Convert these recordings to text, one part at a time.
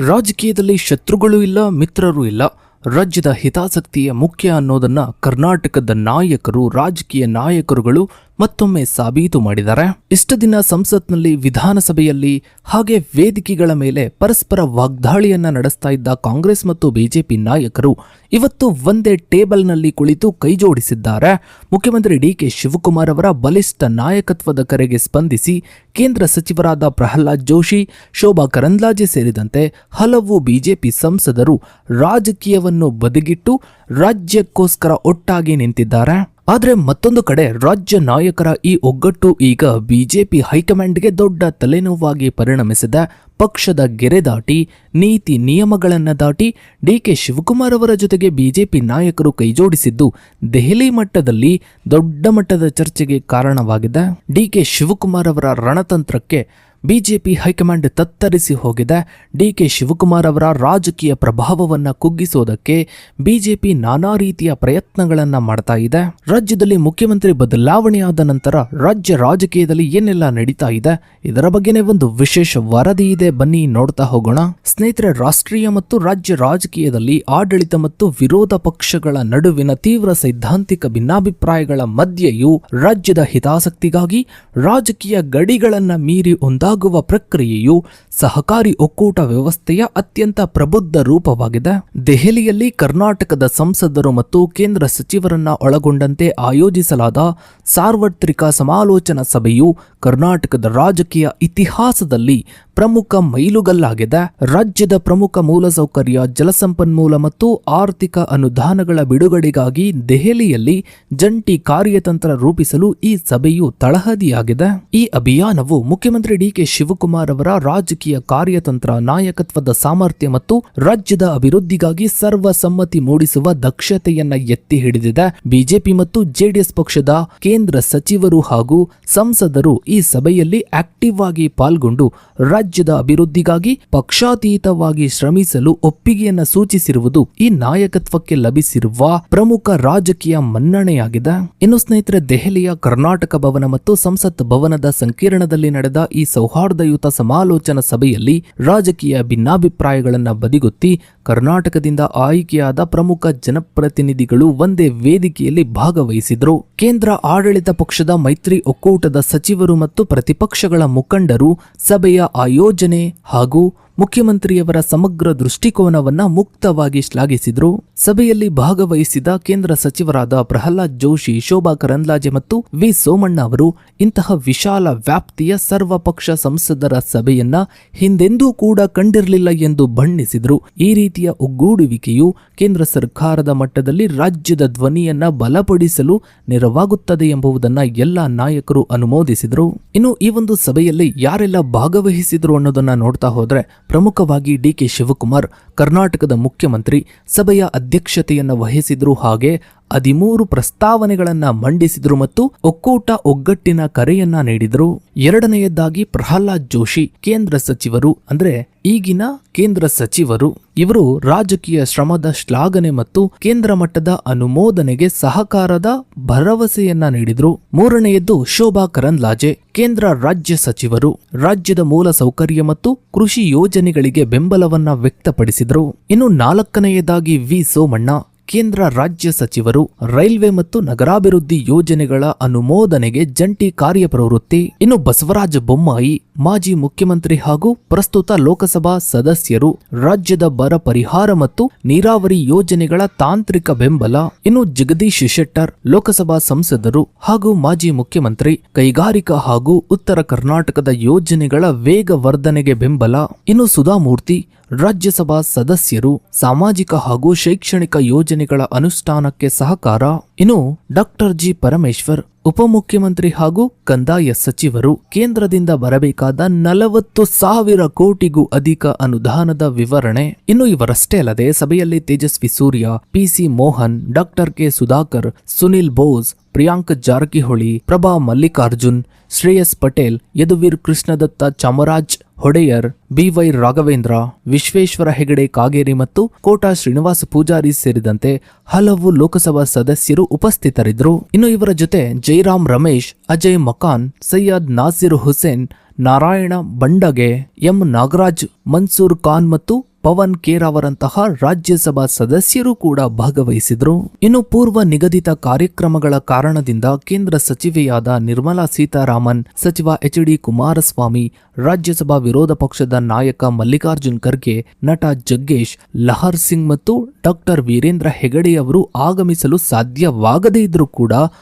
ರಾಜಕೀಯದಲ್ಲಿ ಶತ್ರುಗಳು ಇಲ್ಲ, ಮಿತ್ರರು ಇಲ್ಲ. ರಾಜ್ಯದ ಹಿತಾಸಕ್ತಿಯ ಮುಖ್ಯ ಅನ್ನೋದನ್ನ ಕರ್ನಾಟಕದ ನಾಯಕರು, ರಾಜಕೀಯ ನಾಯಕರುಗಳು ಮತ್ತೊಮ್ಮೆ ಸಾಬೀತು ಮಾಡಿದ್ದಾರೆ. ಇಷ್ಟು ದಿನ ಸಂಸತ್ನಲ್ಲಿ, ವಿಧಾನಸಭೆಯಲ್ಲಿ ಹಾಗೆ ವೇದಿಕೆಗಳ ಮೇಲೆ ಪರಸ್ಪರ ವಾಗ್ದಾಳಿಯನ್ನ ನಡೆಸ್ತಾ ಇದ್ದ ಕಾಂಗ್ರೆಸ್ ಮತ್ತು ಬಿಜೆಪಿ ನಾಯಕರು ಇವತ್ತು ಒಂದೇ ಟೇಬಲ್ನಲ್ಲಿ ಕುಳಿತು ಕೈಜೋಡಿಸಿದ್ದಾರೆ. ಮುಖ್ಯಮಂತ್ರಿ ಡಿಕೆ ಶಿವಕುಮಾರ್ ಅವರ ಬಲಿಷ್ಠ ನಾಯಕತ್ವದ ಕರೆಗೆ ಸ್ಪಂದಿಸಿ ಕೇಂದ್ರ ಸಚಿವರಾದ ಪ್ರಹ್ಲಾದ್ ಜೋಶಿ, ಶೋಭಾ ಕರಂದ್ಲಾಜೆ ಸೇರಿದಂತೆ ಹಲವು ಬಿಜೆಪಿ ಸಂಸದರು ರಾಜಕೀಯವನ್ನು ಬದಿಗಿಟ್ಟು ರಾಜ್ಯಕ್ಕೋಸ್ಕರ ಒಟ್ಟಾಗಿ ನಿಂತಿದ್ದಾರೆ. ಆದರೆ ಮತ್ತೊಂದು ಕಡೆ ರಾಜ್ಯ ನಾಯಕರ ಈ ಒಗ್ಗಟ್ಟು ಈಗ ಬಿಜೆಪಿ ಹೈಕಮಾಂಡ್ಗೆ ದೊಡ್ಡ ತಲೆನೋವಾಗಿ ಪರಿಣಮಿಸಿದೆ. ಪಕ್ಷದ ಗೆರೆ ದಾಟಿ, ನೀತಿ ನಿಯಮಗಳನ್ನು ದಾಟಿ ಡಿಕೆ ಶಿವಕುಮಾರ್ ಅವರ ಜೊತೆಗೆ ಬಿಜೆಪಿ ನಾಯಕರು ಕೈಜೋಡಿಸಿದ್ದು ದೆಹಲಿ ಮಟ್ಟದಲ್ಲಿ ದೊಡ್ಡ ಮಟ್ಟದ ಚರ್ಚೆಗೆ ಕಾರಣವಾಗಿದೆ. ಡಿಕೆ ಶಿವಕುಮಾರ್ ಅವರ ರಣತಂತ್ರಕ್ಕೆ ಬಿಜೆಪಿ ಹೈಕಮಾಂಡ್ ತತ್ತರಿಸಿ ಹೋಗಿದೆ. ಡಿಕೆ ಶಿವಕುಮಾರ್ ಅವರ ರಾಜಕೀಯ ಪ್ರಭಾವವನ್ನ ಕುಗ್ಗಿಸೋದಕ್ಕೆ ಬಿಜೆಪಿ ನಾನಾ ರೀತಿಯ ಪ್ರಯತ್ನಗಳನ್ನ ಮಾಡ್ತಾ ಇದೆ. ರಾಜ್ಯದಲ್ಲಿ ಮುಖ್ಯಮಂತ್ರಿ ಬದಲಾವಣೆಯಾದ ನಂತರ ರಾಜ್ಯ ರಾಜಕೀಯದಲ್ಲಿ ಏನೆಲ್ಲ ನಡೀತಾ ಇದೆ, ಇದರ ಬಗ್ಗೆನೇ ಒಂದು ವಿಶೇಷ ವರದಿ ಇದೆ, ಬನ್ನಿ ನೋಡ್ತಾ ಹೋಗೋಣ. ಸ್ನೇಹಿತರೆ, ರಾಷ್ಟ್ರೀಯ ಮತ್ತು ರಾಜ್ಯ ರಾಜಕೀಯದಲ್ಲಿ ಆಡಳಿತ ಮತ್ತು ವಿರೋಧ ಪಕ್ಷಗಳ ನಡುವಿನ ತೀವ್ರ ಸೈದ್ಧಾಂತಿಕ ಭಿನ್ನಾಭಿಪ್ರಾಯಗಳ ಮಧ್ಯೆಯೂ ರಾಜ್ಯದ ಹಿತಾಸಕ್ತಿಗಾಗಿ ರಾಜಕೀಯ ಗಡಿಗಳನ್ನ ಮೀರಿ ಆಗುವ ಪ್ರಕ್ರಿಯೆಯು ಸಹಕಾರಿ ಒಕ್ಕೂಟ ವ್ಯವಸ್ಥೆಯ ಅತ್ಯಂತ ಪ್ರಬುದ್ಧ ರೂಪವಾಗಿದೆ. ದೆಹಲಿಯಲ್ಲಿ ಕರ್ನಾಟಕದ ಸಂಸದರು ಮತ್ತು ಕೇಂದ್ರ ಸಚಿವರನ್ನ ಒಳಗೊಂಡಂತೆ ಆಯೋಜಿಸಲಾದ ಸಾರ್ವತ್ರಿಕ ಸಮಾಲೋಚನಾ ಸಭೆಯು ಕರ್ನಾಟಕದ ರಾಜಕೀಯ ಇತಿಹಾಸದಲ್ಲಿ ಪ್ರಮುಖ ಮೈಲುಗಲ್ಲಾಗಿದೆ. ರಾಜ್ಯದ ಪ್ರಮುಖ ಮೂಲಸೌಕರ್ಯ, ಜಲಸಂಪನ್ಮೂಲ ಮತ್ತು ಆರ್ಥಿಕ ಅನುದಾನಗಳ ಬಿಡುಗಡೆಗಾಗಿ ದೆಹಲಿಯಲ್ಲಿ ಜಂಟಿ ಕಾರ್ಯತಂತ್ರ ರೂಪಿಸಲು ಈ ಸಭೆಯು ತಳಹದಿಯಾಗಿದೆ. ಈ ಅಭಿಯಾನವು ಮುಖ್ಯಮಂತ್ರಿ ಡಿಕೆ ಶಿವಕುಮಾರ್ ಅವರ ರಾಜಕೀಯ ಕಾರ್ಯತಂತ್ರ, ನಾಯಕತ್ವದ ಸಾಮರ್ಥ್ಯ ಮತ್ತು ರಾಜ್ಯದ ಅಭಿವೃದ್ಧಿಗಾಗಿ ಸರ್ವಸಮ್ಮತಿ ಮೂಡಿಸುವ ದಕ್ಷತೆಯನ್ನ ಎತ್ತಿ ಹಿಡಿದಿದೆ. ಬಿಜೆಪಿ ಮತ್ತು ಜೆಡಿಎಸ್ ಪಕ್ಷದ ಕೇಂದ್ರ ಸಚಿವರು ಹಾಗೂ ಸಂಸದರು ಈ ಸಭೆಯಲ್ಲಿ ಆಕ್ಟಿವ್ ಆಗಿ ಪಾಲ್ಗೊಂಡು ರಾಜ್ಯದ ಅಭಿವೃದ್ಧಿಗಾಗಿ ಪಕ್ಷಾತೀತವಾಗಿ ಶ್ರಮಿಸಲು ಒಪ್ಪಿಗೆಯನ್ನ ಸೂಚಿಸಿರುವುದು ಈ ನಾಯಕತ್ವಕ್ಕೆ ಲಭಿಸಿರುವ ಪ್ರಮುಖ ರಾಜಕೀಯ ಮನ್ನಣೆಯಾಗಿದೆ. ಇನ್ನು ಸ್ನೇಹಿತರೆ, ದೆಹಲಿಯ ಕರ್ನಾಟಕ ಭವನ ಮತ್ತು ಸಂಸತ್ ಭವನದ ಸಂಕೀರ್ಣದಲ್ಲಿ ನಡೆದ ಈ ಸೌಹಾರ್ದಯುತ ಸಮಾಲೋಚನಾ ಸಭೆಯಲ್ಲಿ ರಾಜಕೀಯ ಭಿನ್ನಾಭಿಪ್ರಾಯಗಳನ್ನು ಬದಿಗೊತ್ತಿ ಕರ್ನಾಟಕದಿಂದ ಆಯ್ಕೆಯಾದ ಪ್ರಮುಖ ಜನಪ್ರತಿನಿಧಿಗಳು ಒಂದೇ ವೇದಿಕೆಯಲ್ಲಿ ಭಾಗವಹಿಸಿದ್ರು. ಕೇಂದ್ರ ಆಡಳಿತ ಪಕ್ಷದ ಮೈತ್ರಿ ಒಕ್ಕೂಟದ ಸಚಿವರು ಮತ್ತು ಪ್ರತಿಪಕ್ಷಗಳ ಮುಖಂಡರು ಸಭೆಯ ಆಯೋಜನೆ ಹಾಗೂ ಮುಖ್ಯಮಂತ್ರಿಯವರ ಸಮಗ್ರ ದೃಷ್ಟಿಕೋನವನ್ನ ಮುಕ್ತವಾಗಿ ಶ್ಲಾಘಿಸಿದ್ರು. ಸಭೆಯಲ್ಲಿ ಭಾಗವಹಿಸಿದ ಕೇಂದ್ರ ಸಚಿವರಾದ ಪ್ರಹ್ಲಾದ್ ಜೋಶಿ, ಶೋಭಾ ಕರಂದ್ಲಾಜೆ ಮತ್ತು ವಿ ಸೋಮಣ್ಣ ಅವರು ಇಂತಹ ವಿಶಾಲ ವ್ಯಾಪ್ತಿಯ ಸರ್ವಪಕ್ಷ ಸಂಸದರ ಸಭೆಯನ್ನ ಹಿಂದೆಂದೂ ಕೂಡ ಕಂಡಿರಲಿಲ್ಲ ಎಂದು ಬಣ್ಣಿಸಿದ್ರು. ಈ ರೀತಿಯ ಒಗ್ಗೂಡುವಿಕೆಯು ಕೇಂದ್ರ ಸರ್ಕಾರದ ಮಟ್ಟದಲ್ಲಿ ರಾಜ್ಯದ ಧ್ವನಿಯನ್ನ ಬಲಪಡಿಸಲು ನೆರವಾಗುತ್ತದೆ ಎಂಬುದನ್ನ ಎಲ್ಲ ನಾಯಕರು ಅನುಮೋದಿಸಿದ್ರು. ಇನ್ನು ಈ ಒಂದು ಸಭೆಯಲ್ಲಿ ಯಾರೆಲ್ಲ ಭಾಗವಹಿಸಿದ್ರು ಅನ್ನೋದನ್ನ ನೋಡ್ತಾ ಹೋದ್ರೆ, ಪ್ರಮುಖವಾಗಿ ಡಿಕೆ ಶಿವಕುಮಾರ್ ಕರ್ನಾಟಕದ ಮುಖ್ಯಮಂತ್ರಿ ಸಭೆಯ ಅಧ್ಯಕ್ಷತೆಯನ್ನು ವಹಿಸಿದ್ರು. ಹಾಗೆ 13 ಪ್ರಸ್ತಾವನೆಗಳನ್ನ ಮಂಡಿಸಿದ್ರು ಮತ್ತು ಒಗ್ಗಟ್ಟಿನ ಕರೆಯನ್ನ ನೀಡಿದ್ರು. ಎರಡನೆಯದಾಗಿ ಪ್ರಹ್ಲಾದ್ ಜೋಶಿ, ಕೇಂದ್ರ ಸಚಿವರು, ಅಂದ್ರೆ ಈಗಿನ ಕೇಂದ್ರ ಸಚಿವರು, ಇವರು ರಾಜಕೀಯ ಶ್ರಮದ ಶ್ಲಾಘನೆ ಮತ್ತು ಕೇಂದ್ರ ಮಟ್ಟದ ಅನುಮೋದನೆಗೆ ಸಹಕಾರದ ಭರವಸೆಯನ್ನ ನೀಡಿದ್ರು. ಮೂರನೆಯದ್ದು ಶೋಭಾ ಕರಂದ್ಲಾಜೆ, ಕೇಂದ್ರ ರಾಜ್ಯ ಸಚಿವರು, ರಾಜ್ಯದ ಮೂಲ ಸೌಕರ್ಯ ಮತ್ತು ಕೃಷಿ ಯೋಜನೆಗಳಿಗೆ ಬೆಂಬಲವನ್ನ ವ್ಯಕ್ತಪಡಿಸಿದ್ರು. ಇನ್ನು ನಾಲ್ಕನೆಯದಾಗಿ ವಿ ಸೋಮಣ್ಣ, ಕೇಂದ್ರ ರಾಜ್ಯ ಸಚಿವರು, ರೈಲ್ವೆ ಮತ್ತು ನಗರಾಭಿವೃದ್ಧಿ ಯೋಜನೆಗಳ ಅನುಮೋದನೆಗೆ ಜಂಟಿ ಕಾರ್ಯಪ್ರವೃತ್ತಿ. ಇನ್ನು ಬಸವರಾಜ ಬೊಮ್ಮಾಯಿ, ಮಾಜಿ ಮುಖ್ಯಮಂತ್ರಿ ಹಾಗೂ ಪ್ರಸ್ತುತ ಲೋಕಸಭಾ ಸದಸ್ಯರು, ರಾಜ್ಯದ ಬರ ಪರಿಹಾರ ಮತ್ತು ನೀರಾವರಿ ಯೋಜನೆಗಳ ತಾಂತ್ರಿಕ ಬೆಂಬಲ. ಇನ್ನು ಜಗದೀಶ್ ಶೆಟ್ಟರ್, ಲೋಕಸಭಾ ಸಂಸದರು ಹಾಗೂ ಮಾಜಿ ಮುಖ್ಯಮಂತ್ರಿ, ಕೈಗಾರಿಕಾ ಹಾಗೂ ಉತ್ತರ ಕರ್ನಾಟಕದ ಯೋಜನೆಗಳ ವೇಗವರ್ಧನೆಗೆ ಬೆಂಬಲ. ಇನ್ನು ಸುಧಾಮೂರ್ತಿ, ರಾಜ್ಯಸಭಾ ಸದಸ್ಯರು, ಸಾಮಾಜಿಕ ಹಾಗೂ ಶೈಕ್ಷಣಿಕ ಯೋಜನೆಗಳ ಅನುಷ್ಠಾನಕ್ಕೆ ಸಹಕಾರ. ಇನ್ನು ಡಾಕ್ಟರ್ ಜಿ ಪರಮೇಶ್ವರ್, ಉಪಮುಖ್ಯಮಂತ್ರಿ ಹಾಗೂ ಕಂದಾಯ ಸಚಿವರು, ಕೇಂದ್ರದಿಂದ ಬರಬೇಕಾದ 40,000 ಕೋಟಿಗೂ ಅಧಿಕ ಅನುದಾನದ ವಿವರಣೆ. ಇನ್ನು ಇವರಷ್ಟೇ ಅಲ್ಲದೆ ಸಭೆಯಲ್ಲಿ Tejasvi Surya, PC Mohan, doctor K Sudhakar, Sunil Bose, Priyank Jarkiholi, Prabha Mallikarjun, Shreyas Patel, Yaduveer Krishnadatta Chamaraj Wadiyar, BY Raghavendra, Vishweshwar Hegde Kageri ಮತ್ತು ಕೋಟಾ ಶ್ರೀನಿವಾಸ ಪೂಜಾರಿ ಸೇರಿದಂತೆ ಹಲವು ಲೋಕಸಭಾ ಸದಸ್ಯರು ಉಪಸ್ಥಿತರಿದ್ದರು. ಇನ್ನು ಇವರ ಜೊತೆ ಜೈರಾಮ್ ರಮೇಶ್, ಅಜಯ್ ಮಕಾನ್, ಸೈಯದ್ ನಾಸಿರ್ ಹುಸೇನ್, ನಾರಾಯಣ ಬಂಡಗೆ, ಎಂ ನಾಗರಾಜ್, ಮನ್ಸೂರ್ ಖಾನ್ ಮತ್ತು ಪವನ್ ಖೇರ್ ಅವರಂತಹ ರಾಜ್ಯಸಭಾ ಸದಸ್ಯರು ಕೂಡ ಭಾಗವಹಿಸಿದ್ರು. ಇನ್ನು ಪೂರ್ವ ನಿಗದಿತ ಕಾರ್ಯಕ್ರಮಗಳ ಕಾರಣದಿಂದ ಕೇಂದ್ರ ಸಚಿವೆಯಾದ ನಿರ್ಮಲಾ ಸೀತಾರಾಮನ್, ಸಚಿವ ಎಚ್.ಡಿ. ಕುಮಾರಸ್ವಾಮಿ, ರಾಜ್ಯಸಭಾ ವಿರೋಧ ಪಕ್ಷದ ನಾಯಕ ಮಲ್ಲಿಕಾರ್ಜುನ್ ಖರ್ಗೆ, ನಟ ಜಗ್ಗೇಶ್, ಲಹರ್ ಸಿಂಗ್ ಮತ್ತು ಡಾಕ್ಟರ್ ವೀರೇಂದ್ರ ಹೆಗಡೆ ಅವರು ಆಗಮಿಸಲು ಸಾಧ್ಯವಾಗದೇ ಇದ್ರೂ ಕೂಡ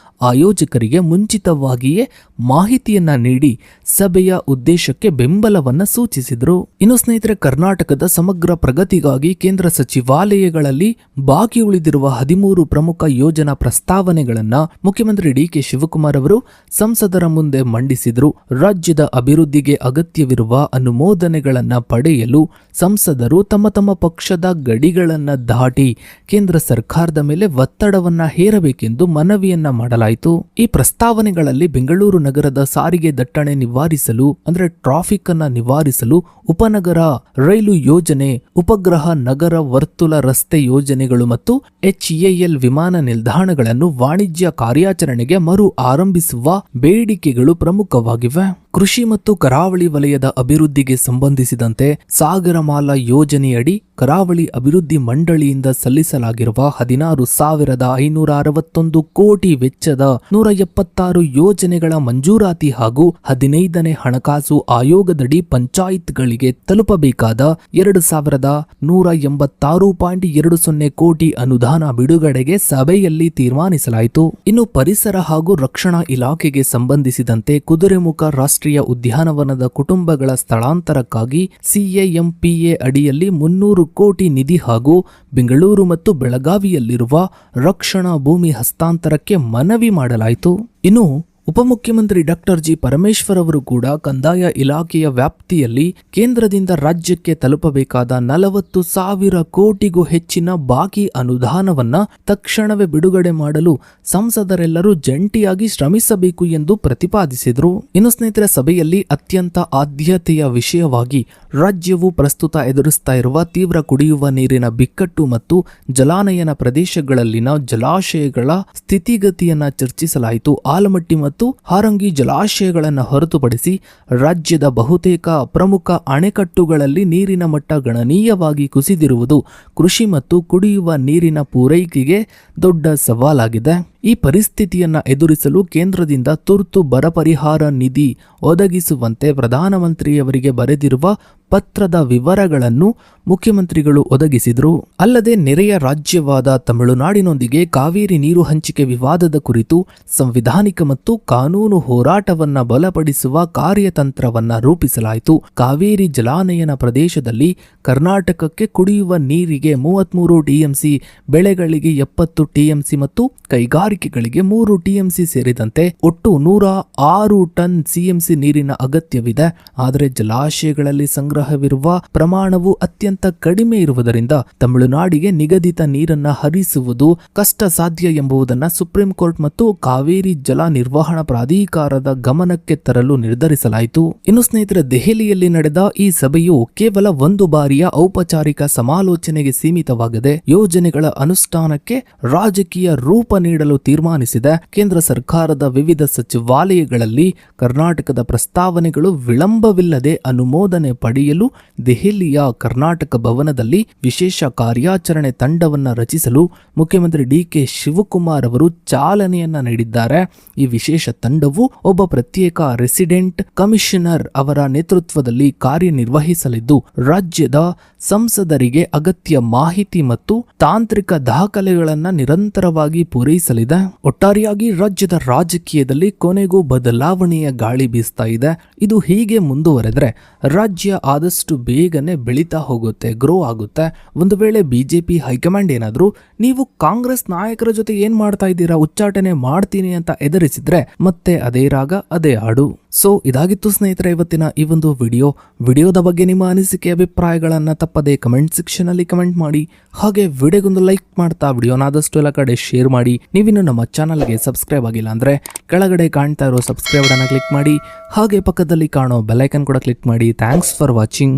ಆಯೋಜಕರಿಗೆ ಮುಂಚಿತವಾಗಿಯೇ ಮಾಹಿತಿಯನ್ನ ನೀಡಿ ಸಭೆಯ ಉದ್ದೇಶಕ್ಕೆ ಬೆಂಬಲವನ್ನ ಸೂಚಿಸಿದರು. ಇನ್ನು ಸ್ನೇಹಿತರೆ, ಕರ್ನಾಟಕದ ಸಮಗ್ರ ಪ್ರಗತಿಗಾಗಿ ಕೇಂದ್ರ ಸಚಿವಾಲಯಗಳಲ್ಲಿ ಬಾಕಿ ಉಳಿದಿರುವ 13 ಪ್ರಮುಖ ಯೋಜನಾ ಪ್ರಸ್ತಾವನೆಗಳನ್ನ ಮುಖ್ಯಮಂತ್ರಿ ಡಿ.ಕೆ. ಶಿವಕುಮಾರ್ ಅವರು ಸಂಸದರ ಮುಂದೆ ಮಂಡಿಸಿದರು. ರಾಜ್ಯದ ಅಭಿವೃದ್ಧಿಗೆ ಅಗತ್ಯವಿರುವ ಅನುಮೋದನೆಗಳನ್ನ ಪಡೆಯಲು ಸಂಸದರು ತಮ್ಮ ತಮ್ಮ ಪಕ್ಷದ ಗಡಿಗಳನ್ನ ದಾಟಿ ಕೇಂದ್ರ ಸರ್ಕಾರದ ಮೇಲೆ ಒತ್ತಡವನ್ನ ಹೇರಬೇಕೆಂದು ಮನವಿಯನ್ನ ಮಾಡಲಾಯಿತು. ಈ ಪ್ರಸ್ತಾವನೆಗಳಲ್ಲಿ ಬೆಂಗಳೂರು ನಗರದ ಸಾರಿಗೆ ದಟ್ಟಣೆ ನಿವಾರಿಸಲು ಅಂದ್ರೆ ಟ್ರಾಫಿಕ್ ಅನ್ನ ನಿವಾರಿಸಲು ಉಪನಗರ ರೈಲು ಯೋಜನೆ, ಉಪಗ್ರಹ ನಗರ ವರ್ತುಲ ರಸ್ತೆ ಯೋಜನೆಗಳು ಮತ್ತು HAL ವಿಮಾನ ನಿಲ್ದಾಣಗಳನ್ನು ವಾಣಿಜ್ಯ ಕಾರ್ಯಾಚರಣೆಗೆ ಮರು ಆರಂಭಿಸುವ ಬೇಡಿಕೆಗಳು ಪ್ರಮುಖವಾಗಿವೆ. ಕೃಷಿ ಮತ್ತು ಕರಾವಳಿ ವಲಯದ ಅಭಿವೃದ್ಧಿಗೆ ಸಂಬಂಧಿಸಿದಂತೆ ಸಾಗರಮಾಲಾ ಯೋಜನೆಯಡಿ ಕರಾವಳಿ ಅಭಿವೃದ್ಧಿ ಮಂಡಳಿಯಿಂದ ಸಲ್ಲಿಸಲಾಗಿರುವ 16,561 ಕೋಟಿ ವೆಚ್ಚದ 176 ಯೋಜನೆಗಳ ಮಂಜೂರಾತಿ ಹಾಗೂ 15ನೇ ಹಣಕಾಸು ಆಯೋಗದಡಿ ಪಂಚಾಯತ್ಗಳಿಗೆ ತಲುಪಬೇಕಾದ 2,186.20 ಕೋಟಿ ಅನುದಾನ ಬಿಡುಗಡೆಗೆ ಸಭೆಯಲ್ಲಿ ತೀರ್ಮಾನಿಸಲಾಯಿತು. ಇನ್ನು ಪರಿಸರ ಹಾಗೂ ರಕ್ಷಣಾ ಇಲಾಖೆಗೆ ಸಂಬಂಧಿಸಿದಂತೆ ಕುದುರೆಮುಖ ರಾಷ್ಟ್ರೀಯ ಉದ್ಯಾನವನದ ಕುಟುಂಬಗಳ ಸ್ಥಳಾಂತರಕ್ಕಾಗಿ CAMPA ಅಡಿಯಲ್ಲಿ 300 ಕೋಟಿ ನಿಧಿ ಹಾಗೂ ಬೆಂಗಳೂರು ಮತ್ತು ಬೆಳಗಾವಿಯಲ್ಲಿರುವ ರಕ್ಷಣಾ ಭೂಮಿ ಹಸ್ತಾಂತರಕ್ಕೆ ಮನವಿ ಮಾಡಲಾಯಿತು. ಇನ್ನು ಉಪಮುಖ್ಯಮಂತ್ರಿ ಡಾಕ್ಟರ್ ಜಿ. ಪರಮೇಶ್ವರ್ ಅವರು ಕೂಡ ಕಂದಾಯ ಇಲಾಖೆಯ ವ್ಯಾಪ್ತಿಯಲ್ಲಿ ಕೇಂದ್ರದಿಂದ ರಾಜ್ಯಕ್ಕೆ ತಲುಪಬೇಕಾದ 40,000 ಕೋಟಿಗೂ ಹೆಚ್ಚಿನ ಬಾಕಿ ಅನುದಾನವನ್ನ ತಕ್ಷಣವೇ ಬಿಡುಗಡೆ ಮಾಡಲು ಸಂಸದರೆಲ್ಲರೂ ಜಂಟಿಯಾಗಿ ಶ್ರಮಿಸಬೇಕು ಎಂದು ಪ್ರತಿಪಾದಿಸಿದರು. ಇನ್ನು ಸ್ನೇಹಿತರೆ, ಸಭೆಯಲ್ಲಿ ಅತ್ಯಂತ ಆದ್ಯತೆಯ ವಿಷಯವಾಗಿ ರಾಜ್ಯವು ಪ್ರಸ್ತುತ ಎದುರಿಸ್ತಾ ಇರುವ ತೀವ್ರ ಕುಡಿಯುವ ನೀರಿನ ಬಿಕ್ಕಟ್ಟು ಮತ್ತು ಜಲಾನಯನ ಪ್ರದೇಶಗಳಲ್ಲಿನ ಜಲಾಶಯಗಳ ಸ್ಥಿತಿಗತಿಯನ್ನ ಚರ್ಚಿಸಲಾಯಿತು. ಆಲಮಟ್ಟಿ ಮತ್ತು ಹಾರಂಗಿ ಜಲಾಶಯಗಳನ್ನು ಹೊರತುಪಡಿಸಿ ರಾಜ್ಯದ ಬಹುತೇಕ ಪ್ರಮುಖ ಅಣೆಕಟ್ಟುಗಳಲ್ಲಿ ನೀರಿನ ಮಟ್ಟ ಗಣನೀಯವಾಗಿ ಕುಸಿದಿರುವುದು ಕೃಷಿ ಮತ್ತು ಕುಡಿಯುವ ನೀರಿನ ಪೂರೈಕೆಗೆ ದೊಡ್ಡ ಸವಾಲಾಗಿದೆ. ಈ ಪರಿಸ್ಥಿತಿಯನ್ನ ಎದುರಿಸಲು ಕೇಂದ್ರದಿಂದ ತುರ್ತು ಬರ ಪರಿಹಾರ ನಿಧಿ ಒದಗಿಸುವಂತೆ ಪ್ರಧಾನಮಂತ್ರಿಯವರಿಗೆ ಬರೆದಿರುವ ಪತ್ರದ ವಿವರಗಳನ್ನು ಮುಖ್ಯಮಂತ್ರಿಗಳು ಒದಗಿಸಿದರು. ಅಲ್ಲದೆ ನೆರೆಯ ರಾಜ್ಯವಾದ ತಮಿಳುನಾಡಿನೊಂದಿಗೆ ಕಾವೇರಿ ನೀರು ಹಂಚಿಕೆ ವಿವಾದದ ಕುರಿತು ಸಂವಿಧಾನಿಕ ಮತ್ತು ಕಾನೂನು ಹೋರಾಟವನ್ನ ಬಲಪಡಿಸುವ ಕಾರ್ಯತಂತ್ರವನ್ನ ರೂಪಿಸಲಾಯಿತು. ಕಾವೇರಿ ಜಲಾನಯನ ಪ್ರದೇಶದಲ್ಲಿ ಕರ್ನಾಟಕಕ್ಕೆ ಕುಡಿಯುವ ನೀರಿಗೆ 33 TMC, ಬೆಳೆಗಳಿಗೆ 70 TMC ಮತ್ತು ಕೈಗಾರಿಕೆಗಳಿಗೆ 3 TMC ಸೇರಿದಂತೆ ಒಟ್ಟು 106 ಟನ್ CMC ನೀರಿನ ಅಗತ್ಯವಿದೆ. ಆದರೆ ಜಲಾಶಯಗಳಲ್ಲಿ ಸಂಗ್ರಹವಿರುವ ಪ್ರಮಾಣವು ಅತ್ಯಂತ ಕಡಿಮೆ ಇರುವುದರಿಂದ ತಮಿಳುನಾಡಿಗೆ ನಿಗದಿತ ನೀರನ್ನ ಹರಿಸುವುದು ಕಷ್ಟ ಸಾಧ್ಯ ಎಂಬುದನ್ನು ಸುಪ್ರೀಂ ಕೋರ್ಟ್ ಮತ್ತು ಕಾವೇರಿ ಜಲ ನಿರ್ವಹಣಾ ಪ್ರಾಧಿಕಾರದ ಗಮನಕ್ಕೆ ತರಲು ನಿರ್ಧರಿಸಲಾಯಿತು. ಇನ್ನು ಸ್ನೇಹಿತರೆ, ದೆಹಲಿಯಲ್ಲಿ ನಡೆದ ಈ ಸಭೆಯು ಕೇವಲ ಒಂದು ಬಾರಿಯ ಔಪಚಾರಿಕ ಸಮಾಲೋಚನೆಗೆ ಸೀಮಿತವಾಗದೆ ಯೋಜನೆಗಳ ಅನುಷ್ಠಾನಕ್ಕೆ ರಾಜಕೀಯ ರೂಪ ನೀಡಲು ತೀರ್ಮಾನಿಸಿದೆ. ಕೇಂದ್ರ ಸರ್ಕಾರದ ವಿವಿಧ ಸಚಿವಾಲಯಗಳಲ್ಲಿ ಕರ್ನಾಟಕದ ಪ್ರಸ್ತಾವನೆಗಳು ವಿಳಂಬವಿಲ್ಲದೆ ಅನುಮೋದನೆ ಪಡೆಯಲು ದೆಹಲಿಯ ಕರ್ನಾಟಕ ಭವನದಲ್ಲಿ ವಿಶೇಷ ಕಾರ್ಯಾಚರಣೆ ತಂಡವನ್ನು ರಚಿಸಲು ಮುಖ್ಯಮಂತ್ರಿ ಡಿ.ಕೆ. ಶಿವಕುಮಾರ್ ಅವರು ಚಾಲನೆಯನ್ನ ನೀಡಿದ್ದಾರೆ. ಈ ವಿಶೇಷ ತಂಡವು ಒಬ್ಬ ಪ್ರತ್ಯೇಕ ರೆಸಿಡೆಂಟ್ ಕಮಿಷನರ್ ಅವರ ನೇತೃತ್ವದಲ್ಲಿ ಕಾರ್ಯನಿರ್ವಹಿಸಲಿದ್ದು ರಾಜ್ಯದ ಸಂಸದರಿಗೆ ಅಗತ್ಯ ಮಾಹಿತಿ ಮತ್ತು ತಾಂತ್ರಿಕ ದಾಖಲೆಗಳನ್ನು ನಿರಂತರವಾಗಿ ಪೂರೈಸಲಿದೆ. ಒಟ್ಟಾರೆಯಾಗಿ ರಾಜ್ಯದ ರಾಜಕೀಯದಲ್ಲಿ ಕೊನೆಗೂ ಬದಲಾವಣೆಯ ಗಾಳಿ ಬೀಸ್ತಾ ಇದೆ. ಇದು ಹೀಗೆ ಮುಂದುವರೆದ್ರೆ ರಾಜ್ಯ ಆದಷ್ಟು ಬೇಗನೆ ಬೆಳೀತಾ ಹೋಗುತ್ತೆ, ಗ್ರೋ ಆಗುತ್ತೆ. ಒಂದು ವೇಳೆ ಬಿಜೆಪಿ ಹೈಕಮಾಂಡ್ ಏನಾದರೂ ನೀವು ಕಾಂಗ್ರೆಸ್ ನಾಯಕರ ಜೊತೆ ಏನ್ ಮಾಡ್ತಾ ಇದ್ದೀರಾ, ಉಚ್ಚಾಟನೆ ಮಾಡ್ತೀನಿ ಅಂತ ಎದುರಿಸಿದ್ರೆ ಮತ್ತೆ ಅದೇ ರಾಗ ಅದೇ ಹಾಡು. ಸೊ ಇದಾಗಿತ್ತು ಸ್ನೇಹಿತರೆ ಇವತ್ತಿನ ಈ ಒಂದು ವಿಡಿಯೋದ ಬಗ್ಗೆ ನಿಮ್ಮ ಅನಿಸಿಕೆ ಅಭಿಪ್ರಾಯಗಳನ್ನ ತಪ್ಪದೆ ಕಮೆಂಟ್ ಸೆಕ್ಷನ್ ಅಲ್ಲಿ ಕಮೆಂಟ್ ಮಾಡಿ. ಹಾಗೆ ವಿಡಿಯೋಗೊಂದು ಲೈಕ್ ಮಾಡ್ತಾ ವಿಡಿಯೋನಾದಷ್ಟು ಎಲ್ಲ ಕಡೆ ಶೇರ್ ಮಾಡಿ. ನೀವಿನ್ನು ನಮ್ಮ ಚಾನಲ್ಗೆ ಸಬ್ಸ್ಕ್ರೈಬ್ ಆಗಿಲ್ಲ ಅಂದ್ರೆ ಕೆಳಗಡೆ ಕಾಣ್ತಾ ಇರೋ ಸಬ್ಸ್ಕ್ರೈಬ್ ಅನ್ನ ಕ್ಲಿಕ್ ಮಾಡಿ. ಹಾಗೆ ಪಕ್ಕದಲ್ಲಿ ಕಾಣೋ ಬೆಲ್ ಐಕನ್ ಕೂಡ ಕ್ಲಿಕ್ ಮಾಡಿ. Thanks for watching.